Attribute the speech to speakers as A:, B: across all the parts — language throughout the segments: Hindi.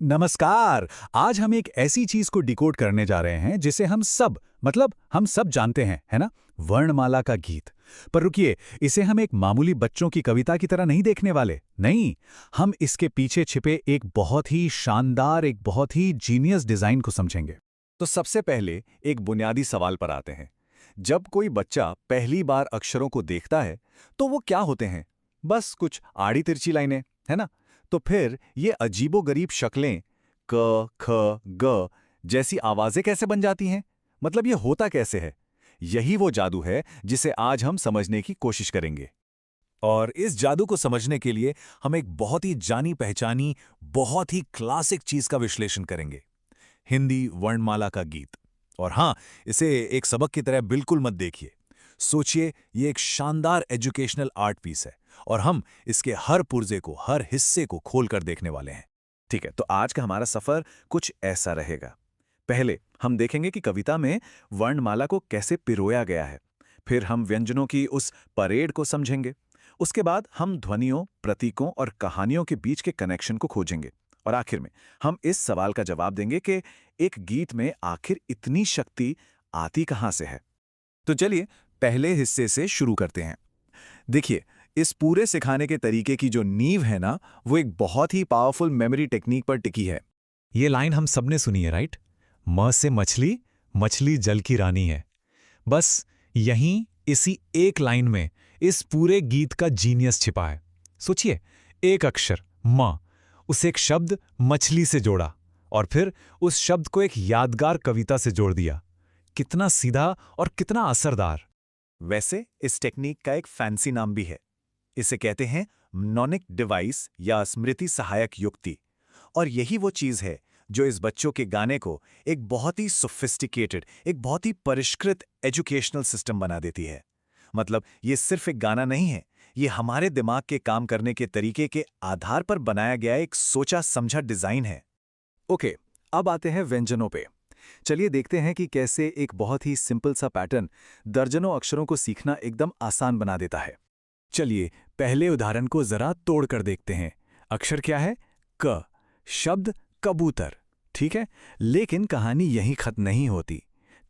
A: नमस्कार। आज हम एक ऐसी चीज को डिकोड करने जा रहे हैं जिसे हम सब हम सब जानते हैं, है ना? वर्णमाला का गीत। पर रुकिए, इसे हम एक मामूली बच्चों की कविता की तरह नहीं देखने वाले। नहीं, हम इसके पीछे छिपे एक बहुत ही शानदार, एक बहुत ही जीनियस डिजाइन को समझेंगे।
B: तो सबसे पहले एक बुनियादी सवाल पर आते हैं। जब कोई बच्चा पहली बार अक्षरों को देखता है, तो वो क्या होते हैं? बस कुछ आड़ी तिरछी लाइनें, है ना? तो फिर ये अजीबोगरीब शक्लें क, ख, ग जैसी आवाजें कैसे बन जाती हैं? मतलब ये होता कैसे है? यही वो जादू है जिसे आज हम समझने की कोशिश करेंगे। और इस जादू को समझने के लिए हम एक बहुत ही जानी पहचानी, बहुत ही क्लासिक चीज का विश्लेषण करेंगे। हिंदी वर्णमाला का गीत। और हां, इसे एक सबक की तरह बिल्कुल मत देखिए। सोचिए, ये एक शानदार एजुकेशनल आर्ट पीस है और हम इसके हर पुर्जे को, हर हिस्से को खोलकर देखने वाले हैं। ठीक है, तो आज का हमारा सफर कुछ ऐसा रहेगा। पहले हम देखेंगे कि कविता में वर्णमाला को कैसे पिरोया गया है। फिर हम व्यंजनों की उस परेड को समझेंगे। उसके बाद हम ध्वनियों, प्रतीकों और कहानियों के बीच के कनेक्शन को खोजेंगे। और आखिर में हम इस सवाल का जवाब देंगे कि एक गीत में आखिर इतनी शक्ति आती कहां से है। तो चलिए पहले हिस्से से शुरू करते हैं। देखिए, इस पूरे सिखाने के तरीके की जो नींव है ना, वो एक बहुत ही पावरफुल मेमोरी टेक्निक पर टिकी है।
C: ये लाइन हम सबने सुनी है, राइट? म से मछली, मछली जल की रानी है। बस यहीं इसी एक लाइन में इस पूरे गीत का जीनियस छिपा है। सोचिए, एक अक्षर म, उसे एक शब्द मछली से जोड़ा और फिर उस शब्द को एक यादगार कविता से जोड़ दिया। कितना सीधा और कितना असरदार।
B: वैसे इस टेक्निक का एक फैंसी नाम भी है। इसे कहते हैं म्नोनिक डिवाइस या स्मृति सहायक युक्ति। और यही वो चीज है जो इस बच्चों के गाने को एक बहुत ही सोफिस्टिकेटेड, एक बहुत ही परिष्कृत एजुकेशनल सिस्टम बना देती है। मतलब ये सिर्फ एक गाना नहीं है, ये हमारे दिमाग के काम करने के तरीके के आधार पर बनाया गया एक सोचा समझा डिजाइन है। ओके, अब आते हैं व्यंजनों पे। चलिए देखते हैं कि कैसे एक बहुत ही सिंपल सा पैटर्न दर्जनों अक्षरों को सीखना एकदम आसान बना देता है। चलिए पहले उदाहरण को जरा तोड़कर देखते हैं। अक्षर क्या है? क। शब्द कबूतर। ठीक है, लेकिन कहानी यहीं खत्म नहीं होती।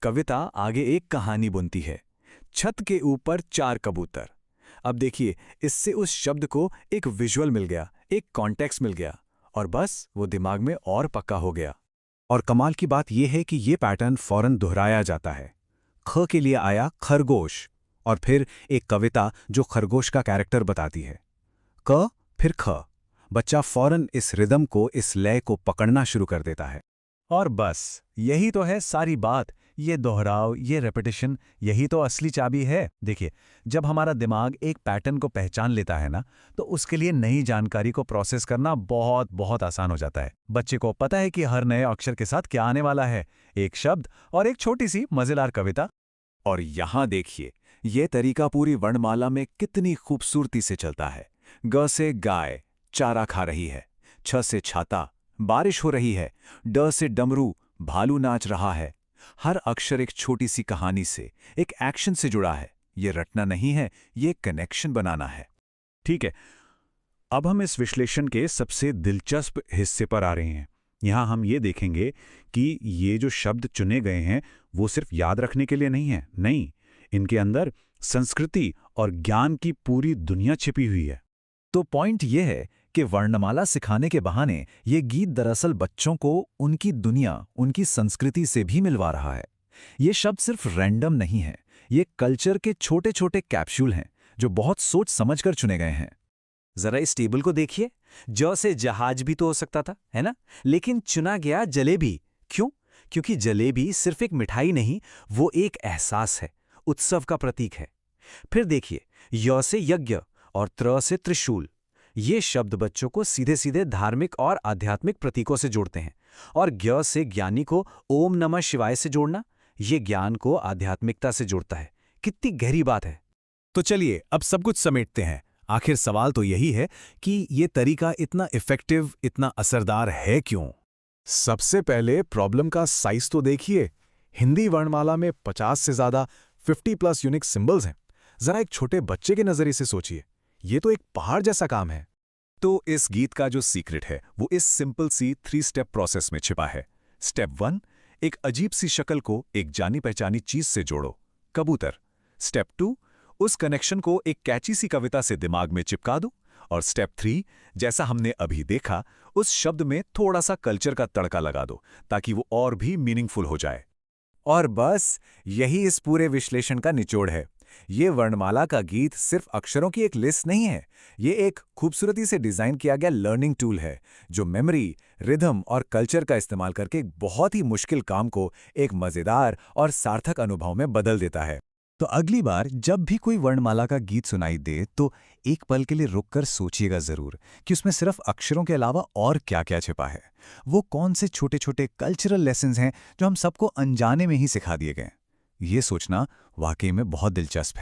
B: कविता आगे एक कहानी बुनती है। छत के ऊपर 4 कबूतर। अब देखिए, इससे उस शब्द को एक विजुअल मिल गया, एक कॉन्टेक्स्ट मिल गया और बस वो दिमाग में और पक्का हो गया।
A: और कमाल की बात यह है कि ये पैटर्न फौरन दोहराया जाता है। ख के लिए आया खरगोश और फिर एक कविता जो खरगोश का कैरेक्टर बताती है। क फिर ख। बच्चा फौरन इस रिदम को, इस लय को पकड़ना शुरू कर देता है।
B: और बस यही तो है सारी बात। ये दोहराव, ये रेपिटेशन, यही तो असली चाबी है। देखिए, जब हमारा दिमाग एक पैटर्न को पहचान लेता है ना, तो उसके लिए नई जानकारी को प्रोसेस करना बहुत बहुत आसान हो जाता है। बच्चे को पता है कि हर नए अक्षर के साथ क्या आने वाला है, एक शब्द और एक छोटी सी मजेदार कविता। और यहां देखिए, ये तरीका पूरी वर्णमाला में कितनी खूबसूरती से चलता है। ग से गाय चारा खा रही है, छ से छाता बारिश हो रही है, ड से डमरू भालू नाच रहा है। हर अक्षर एक छोटी सी कहानी से, एक एक्शन से जुड़ा है। ये रटना नहीं है, ये कनेक्शन बनाना है।
A: ठीक है, अब हम इस विश्लेषण के सबसे दिलचस्प हिस्से पर आ रहे हैं। यहाँ हम ये देखेंगे कि ये जो शब्द चुने गए हैं वो सिर्फ याद रखने के लिए नहीं है। नहीं, इनके अंदर संस्कृति और ज्ञान की पूरी दुनिया छिपी हुई है।
B: तो पॉइंट ये है कि वर्णमाला सिखाने के बहाने ये गीत दरअसल बच्चों को उनकी दुनिया, उनकी संस्कृति से भी मिलवा रहा है। ये शब्द सिर्फ रैंडम नहीं है, ये कल्चर के छोटे छोटे कैप्सूल हैं जो बहुत सोच समझकर चुने गए हैं।
D: जरा इस टेबल को देखिए। ज से जहाज भी तो हो सकता था, है ना? लेकिन चुना गया जलेबी। क्यों? क्योंकि जलेबी सिर्फ एक मिठाई नहीं, वो एक एहसास है, उत्सव का प्रतीक है। फिर देखिए, य से यज्ञ और त्र से त्रिशूल। ये शब्द बच्चों को सीधे सीधे धार्मिक और आध्यात्मिक प्रतीकों से जोड़ते हैं। और ज्ञ से ज्ञानी को ओम नमः शिवाय से जोड़ना, ये ज्ञान को आध्यात्मिकता से जोड़ता है। कितनी गहरी बात है।
B: तो चलिए अब सब कुछ समेटते हैं। आखिर सवाल तो यही है कि ये तरीका इतना इफेक्टिव, इतना असरदार है क्यों? सबसे पहले प्रॉब्लम का साइज तो देखिए। हिंदी वर्णमाला में 50 से ज्यादा 50+ यूनिक सिंबल्स हैं। जरा एक छोटे बच्चे के नजरिए से सोचिए, ये तो एक पहाड़ जैसा काम है। तो इस गीत का जो सीक्रेट है वो इस सिंपल सी 3 स्टेप प्रोसेस में छिपा है। स्टेप 1, एक अजीब सी शक्ल को एक जानी पहचानी चीज से जोड़ो, कबूतर। स्टेप 2, उस कनेक्शन को एक कैची सी कविता से दिमाग में चिपका दो। और स्टेप 3, जैसा हमने अभी देखा, उस शब्द में थोड़ा सा कल्चर का तड़का लगा दो ताकि वो और भी मीनिंगफुल हो जाए। और बस यही इस पूरे विश्लेषण का निचोड़ है। ये वर्णमाला का गीत सिर्फ अक्षरों की एक लिस्ट नहीं है, ये एक खूबसूरती से डिजाइन किया गया लर्निंग टूल है जो मेमोरी, रिदम और कल्चर का इस्तेमाल करके एक बहुत ही मुश्किल काम को एक मजेदार और सार्थक अनुभव में बदल देता है।
A: तो अगली बार जब भी कोई वर्णमाला का गीत सुनाई दे तो एक पल के लिए रुककर सोचिएगा जरूर कि उसमें सिर्फ अक्षरों के अलावा और क्या-क्या छिपा है। वो कौन से छोटे-छोटे कल्चरल लेसन्स हैं जो हम सबको अनजाने में ही सिखा दिए गए। ये सोचना वाकई में बहुत दिलचस्प है।